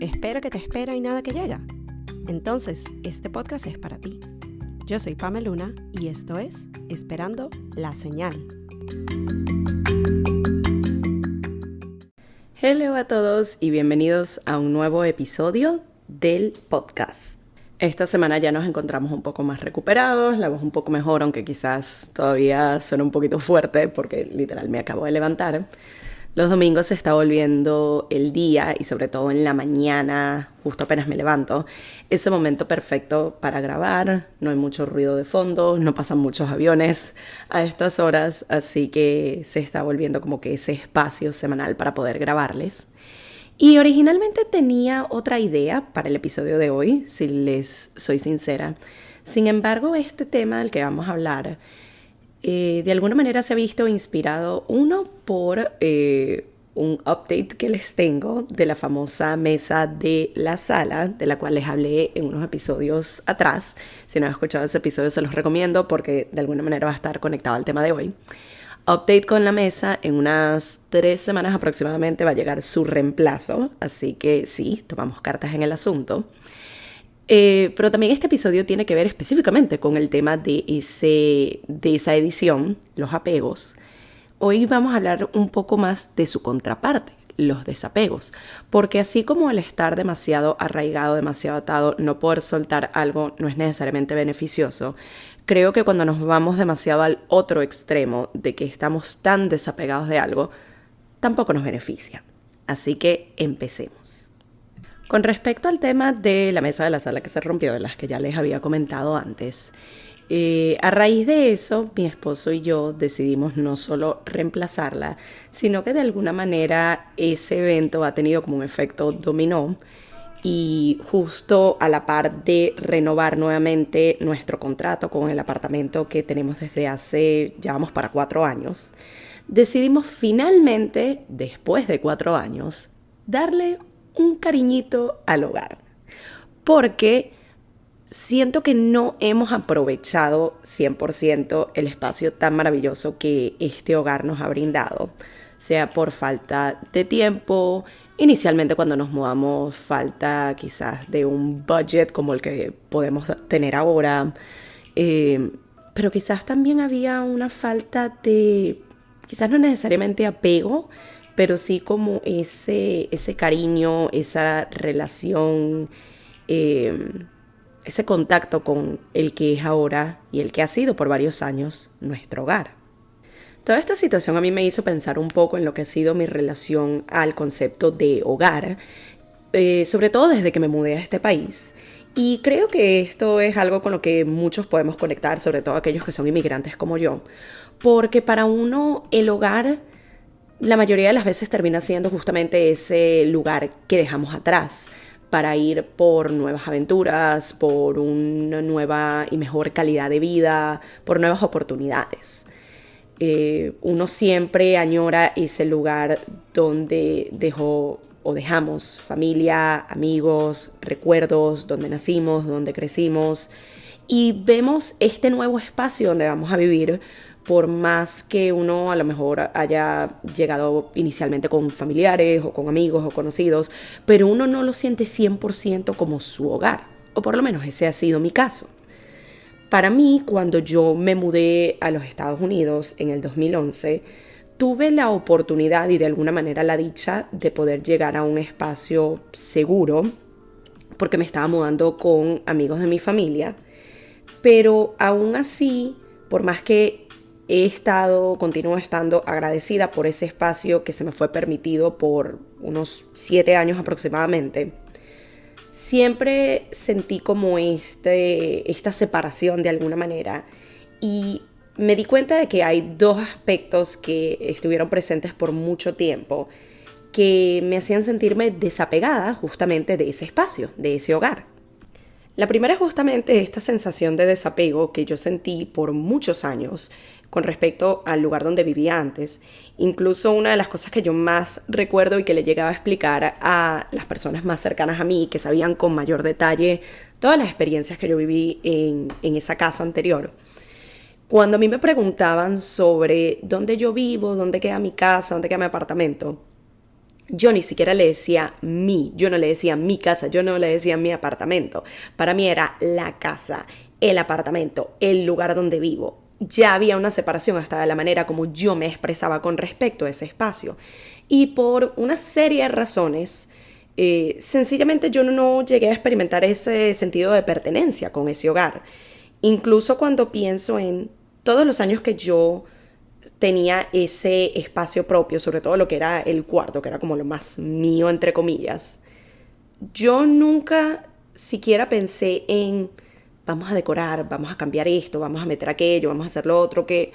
Espera que te espera y nada que llega. Entonces, este podcast es para ti. Yo soy Pamela Luna y esto es Esperando la Señal. Hello a todos y bienvenidos a un nuevo episodio del podcast. Esta semana ya nos encontramos un poco más recuperados, la voz un poco mejor, aunque quizás todavía suena un poquito fuerte porque literal me acabo de levantar. Los domingos se está volviendo el día y sobre todo en la mañana, justo apenas me levanto, ese momento perfecto para grabar. No hay mucho ruido de fondo, no pasan muchos aviones a estas horas, así que se está volviendo como que ese espacio semanal para poder grabarles. Y originalmente tenía otra idea para el episodio de hoy, si les soy sincera. Sin embargo, este tema del que vamos a hablar de alguna manera se ha visto inspirado, uno, por un update que les tengo de la famosa mesa de la sala, de la cual les hablé en unos episodios atrás. Si no han escuchado ese episodio, se los recomiendo porque de alguna manera va a estar conectado al tema de hoy. Update con la mesa, en unas 3 semanas aproximadamente va a llegar su reemplazo, así que sí, tomamos cartas en el asunto. Pero también este episodio tiene que ver específicamente con el tema de esa edición, los apegos. Hoy vamos a hablar un poco más de su contraparte, los desapegos, porque así como el estar demasiado arraigado, demasiado atado, no poder soltar algo no es necesariamente beneficioso, creo que cuando nos vamos demasiado al otro extremo de que estamos tan desapegados de algo, tampoco nos beneficia. Así que empecemos. Con respecto al tema de la mesa de la sala que se rompió, de las que ya les había comentado antes, a raíz de eso, mi esposo y yo decidimos no solo reemplazarla, sino que de alguna manera ese evento ha tenido como un efecto dominó y justo a la par de renovar nuevamente nuestro contrato con el apartamento que tenemos desde hace, ya vamos para 4 años, decidimos finalmente, después de 4 años, darle un cariñito al hogar, porque siento que no hemos aprovechado 100% el espacio tan maravilloso que este hogar nos ha brindado, sea por falta de tiempo, inicialmente cuando nos mudamos falta quizás de un budget como el que podemos tener ahora, pero quizás también había una falta de, quizás no necesariamente apego, pero sí como ese cariño, esa relación, ese contacto con el que es ahora y el que ha sido por varios años nuestro hogar. Toda esta situación a mí me hizo pensar un poco en lo que ha sido mi relación al concepto de hogar, sobre todo desde que me mudé a este país. Y creo que esto es algo con lo que muchos podemos conectar, sobre todo aquellos que son inmigrantes como yo, porque para uno el hogar la mayoría de las veces termina siendo justamente ese lugar que dejamos atrás para ir por nuevas aventuras, por una nueva y mejor calidad de vida, por nuevas oportunidades. Uno siempre añora ese lugar donde dejó o dejamos familia, amigos, recuerdos, donde nacimos, donde crecimos, y vemos este nuevo espacio donde vamos a vivir. Por más que uno a lo mejor haya llegado inicialmente con familiares o con amigos o conocidos, pero uno no lo siente 100% como su hogar, o por lo menos ese ha sido mi caso. Para mí, cuando yo me mudé a los Estados Unidos en el 2011, tuve la oportunidad y de alguna manera la dicha de poder llegar a un espacio seguro, porque me estaba mudando con amigos de mi familia, pero aún así, por más que continúo estando agradecida por ese espacio que se me fue permitido por unos 7 años aproximadamente, siempre sentí como esta separación de alguna manera, y me di cuenta de que hay 2 aspectos que estuvieron presentes por mucho tiempo que me hacían sentirme desapegada justamente de ese espacio, de ese hogar. La primera es justamente esta sensación de desapego que yo sentí por muchos años con respecto al lugar donde vivía antes. Incluso una de las cosas que yo más recuerdo y que le llegaba a explicar a las personas más cercanas a mí, que sabían con mayor detalle todas las experiencias que yo viví en esa casa anterior. Cuando a mí me preguntaban sobre dónde yo vivo, dónde queda mi casa, dónde queda mi apartamento, yo ni siquiera le decía yo no le decía mi casa, yo no le decía mi apartamento. Para mí era la casa, el apartamento, el lugar donde vivo. Ya había una separación hasta de la manera como yo me expresaba con respecto a ese espacio. Y por una serie de razones, sencillamente yo no llegué a experimentar ese sentido de pertenencia con ese hogar. Incluso cuando pienso en todos los años que yo tenía ese espacio propio, sobre todo lo que era el cuarto, que era como lo más mío, entre comillas, yo nunca siquiera pensé en vamos a decorar, vamos a cambiar esto, vamos a meter aquello, vamos a hacer lo otro, que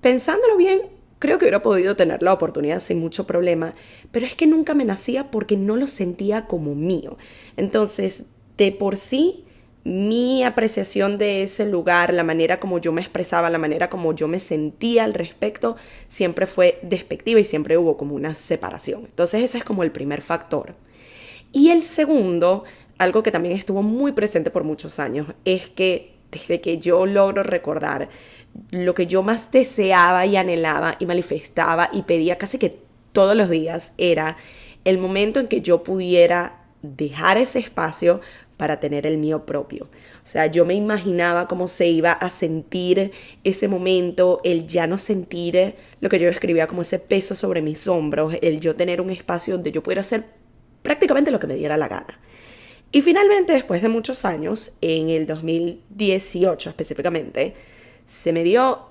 pensándolo bien, creo que hubiera podido tener la oportunidad sin mucho problema, pero es que nunca me nacía porque no lo sentía como mío. Entonces, de por sí, mi apreciación de ese lugar, la manera como yo me expresaba, la manera como yo me sentía al respecto, siempre fue despectiva y siempre hubo como una separación. Entonces ese es como el primer factor. Y el segundo, algo que también estuvo muy presente por muchos años, es que desde que yo logro recordar, lo que yo más deseaba y anhelaba y manifestaba y pedía casi que todos los días era el momento en que yo pudiera dejar ese espacio para tener el mío propio. O sea, yo me imaginaba cómo se iba a sentir ese momento, el ya no sentir lo que yo escribía como ese peso sobre mis hombros, el yo tener un espacio donde yo pudiera hacer prácticamente lo que me diera la gana. Y finalmente, después de muchos años, en el 2018 específicamente, se me dio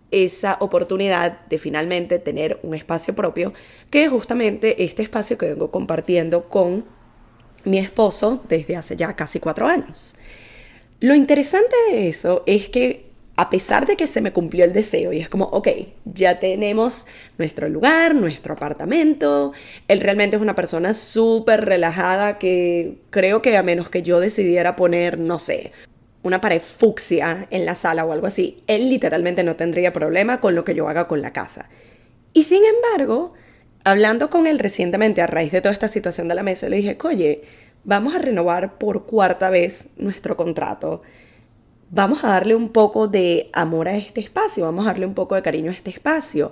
esa oportunidad de finalmente tener un espacio propio, que es justamente este espacio que vengo compartiendo con mi esposo desde hace ya casi 4 años. Lo interesante de eso es que a pesar de que se me cumplió el deseo y es como, ok, ya tenemos nuestro lugar, nuestro apartamento, él realmente es una persona súper relajada que creo que a menos que yo decidiera poner, no sé, una pared fucsia en la sala o algo así, él literalmente no tendría problema con lo que yo haga con la casa. Y sin embargo, hablando con él recientemente a raíz de toda esta situación de la mesa, le dije, oye, vamos a renovar por 4ª vez nuestro contrato. Vamos a darle un poco de amor a este espacio, vamos a darle un poco de cariño a este espacio.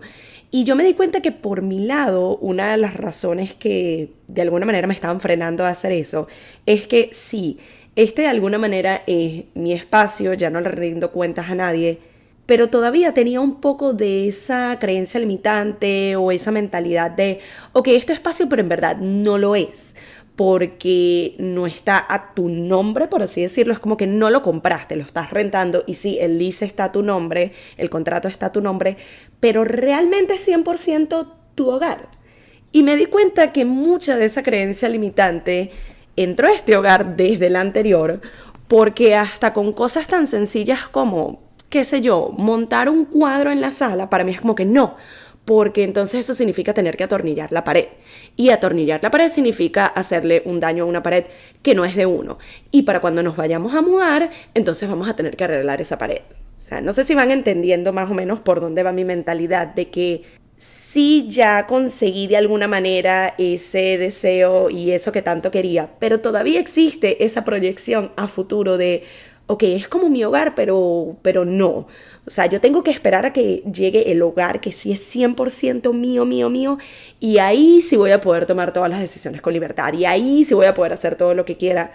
Y yo me di cuenta que por mi lado, una de las razones que de alguna manera me estaban frenando a hacer eso, es que sí, este de alguna manera es mi espacio, ya no le rindo cuentas a nadie, pero todavía tenía un poco de esa creencia limitante o esa mentalidad de, ok, esto es espacio, pero en verdad no lo es, porque no está a tu nombre, por así decirlo, es como que no lo compraste, lo estás rentando y sí, el lease está a tu nombre, el contrato está a tu nombre, pero realmente es 100% tu hogar. Y me di cuenta que mucha de esa creencia limitante entró a este hogar desde el anterior, porque hasta con cosas tan sencillas como qué sé yo, montar un cuadro en la sala, para mí es como que no, porque entonces eso significa tener que atornillar la pared. Y atornillar la pared significa hacerle un daño a una pared que no es de uno. Y para cuando nos vayamos a mudar, entonces vamos a tener que arreglar esa pared. O sea, no sé si van entendiendo más o menos por dónde va mi mentalidad de que sí ya conseguí de alguna manera ese deseo y eso que tanto quería, pero todavía existe esa proyección a futuro de ok, es como mi hogar, pero no. O sea, yo tengo que esperar a que llegue el hogar, que sí es 100% mío, mío, mío, y ahí sí voy a poder tomar todas las decisiones con libertad, y ahí sí voy a poder hacer todo lo que quiera.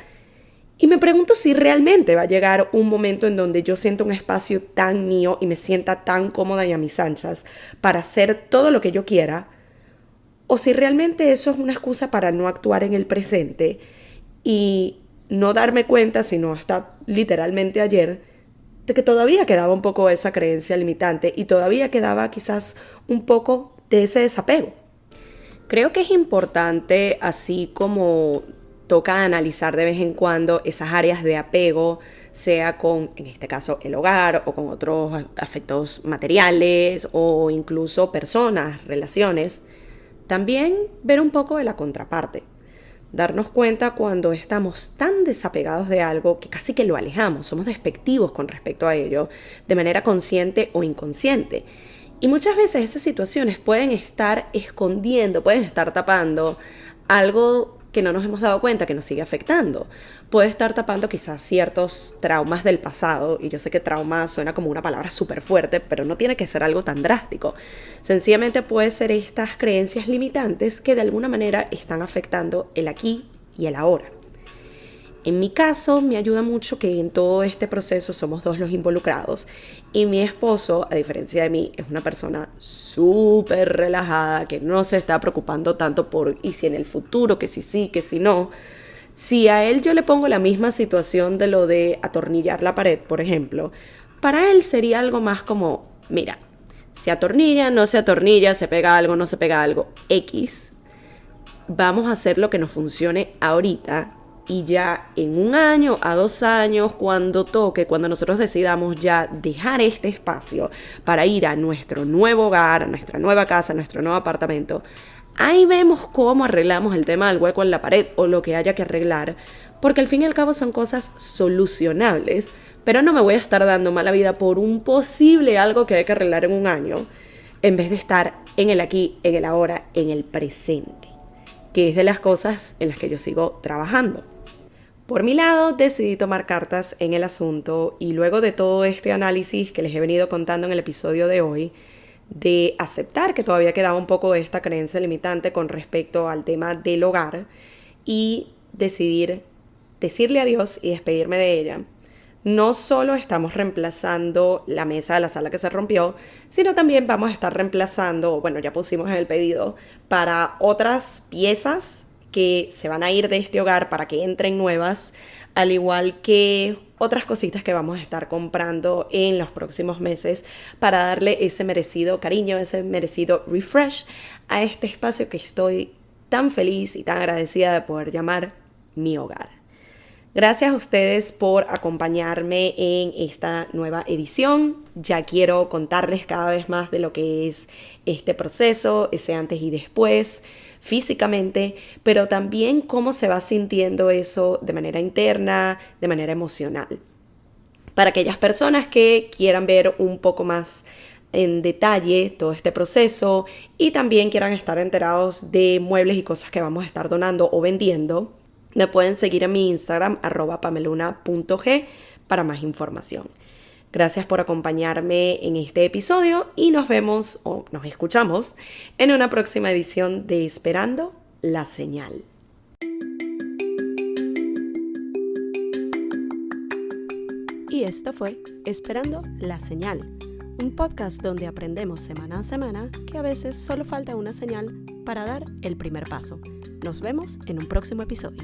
Y me pregunto si realmente va a llegar un momento en donde yo sienta un espacio tan mío y me sienta tan cómoda y a mis anchas para hacer todo lo que yo quiera, o si realmente eso es una excusa para no actuar en el presente y no darme cuenta, sino hasta literalmente ayer, de que todavía quedaba un poco esa creencia limitante y todavía quedaba quizás un poco de ese desapego. Creo que es importante, así como toca analizar de vez en cuando esas áreas de apego, sea con, en este caso, el hogar o con otros afectos materiales o incluso personas, relaciones, también ver un poco de la contraparte. Darnos cuenta cuando estamos tan desapegados de algo que casi que lo alejamos, somos despectivos con respecto a ello, de manera consciente o inconsciente. Y muchas veces esas situaciones pueden estar escondiendo, pueden estar tapando algo que no nos hemos dado cuenta que nos sigue afectando. Puede estar tapando quizás ciertos traumas del pasado, y yo sé que trauma suena como una palabra súper fuerte, pero no tiene que ser algo tan drástico. Sencillamente puede ser estas creencias limitantes que de alguna manera están afectando el aquí y el ahora. En mi caso, me ayuda mucho que en todo este proceso somos dos los involucrados y mi esposo, a diferencia de mí, es una persona súper relajada que no se está preocupando tanto por y si en el futuro, que si sí, que si no. Si a él yo le pongo la misma situación de lo de atornillar la pared, por ejemplo, para él sería algo más como, mira, se atornilla, no se atornilla, se pega algo, no se pega algo, X. Vamos a hacer lo que nos funcione ahorita. Y ya en 1 año a 2 años, cuando toque, cuando nosotros decidamos ya dejar este espacio para ir a nuestro nuevo hogar, a nuestra nueva casa, a nuestro nuevo apartamento, ahí vemos cómo arreglamos el tema del hueco en la pared o lo que haya que arreglar, porque al fin y al cabo son cosas solucionables, pero no me voy a estar dando mala vida por un posible algo que hay que arreglar en 1 año, en vez de estar en el aquí, en el ahora, en el presente, que es de las cosas en las que yo sigo trabajando. Por mi lado, decidí tomar cartas en el asunto y luego de todo este análisis que les he venido contando en el episodio de hoy, de aceptar que todavía quedaba un poco de esta creencia limitante con respecto al tema del hogar y decidir decirle adiós y despedirme de ella. No solo estamos reemplazando la mesa de la sala que se rompió, sino también vamos a estar reemplazando, bueno, ya pusimos en el pedido, para otras piezas que se van a ir de este hogar para que entren nuevas, al igual que otras cositas que vamos a estar comprando en los próximos meses para darle ese merecido cariño, ese merecido refresh a este espacio que estoy tan feliz y tan agradecida de poder llamar mi hogar. Gracias a ustedes por acompañarme en esta nueva edición. Ya quiero contarles cada vez más de lo que es este proceso, ese antes y después, físicamente, pero también cómo se va sintiendo eso de manera interna, de manera emocional. Para aquellas personas que quieran ver un poco más en detalle todo este proceso y también quieran estar enterados de muebles y cosas que vamos a estar donando o vendiendo, me pueden seguir en mi Instagram, @pameluna.g, para más información. Gracias por acompañarme en este episodio y nos vemos o nos escuchamos en una próxima edición de Esperando la Señal. Y esto fue Esperando la Señal, un podcast donde aprendemos semana a semana que a veces solo falta una señal para dar el primer paso. Nos vemos en un próximo episodio.